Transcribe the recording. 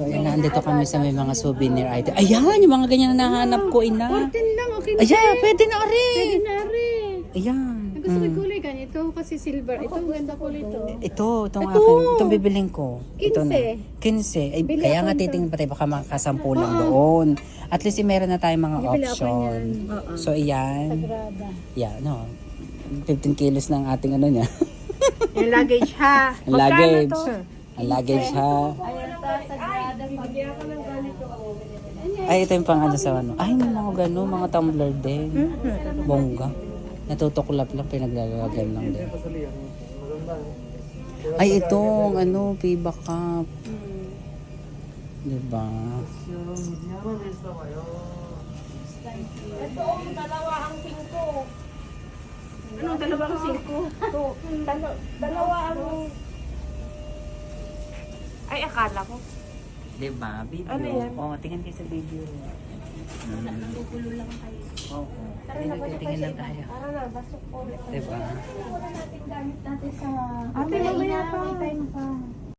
So, ayan na, andito kami sa may mga souvenir item. Ayan, yung mga ganyan na nahanap ko, ina. 14 lang, okay na. Ayan, pwede na rin. Pwede na rin. Ayan. Gusto ko yung kulay ganito kasi silver. Ito, ang ganda kulay ito. Itong akin, itong bibiling ko. Ito na. 15. 15. Ay, kaya nga titingin pa tayo, baka makasampulang doon. At least, meron na tayong mga Bibili ako option. niyan. Oo. So, ayan. Sagrada. Yeah, no. 15 kilos ng ating ano niya. Yung luggage ha. Ang luggage. Ang luggage ha. Sagrada. Bibigyan ako ng ganito. Ay, ito yung pang ano sa ano. Ay, may mga gano'n, mga tumbler din. Bongga. Natutuklap lang, pinaglalagyan lang din. Ay, itong ano, Piba Cup. Diba? Ito, dalawa ang 5. Anong dalawang 5? Dalawa ang... Ay, akala ko. Diba? Video. Ano yan? Oo, tingnan kayo sa video. Tutulo lang kayo. Oo. Tara na, basok Tingnan kayo lang sa tayo. iba. Tara na, basok ulit. Diba? Wala natin gamit natin sa... Ate, mamaya pa. May time pa.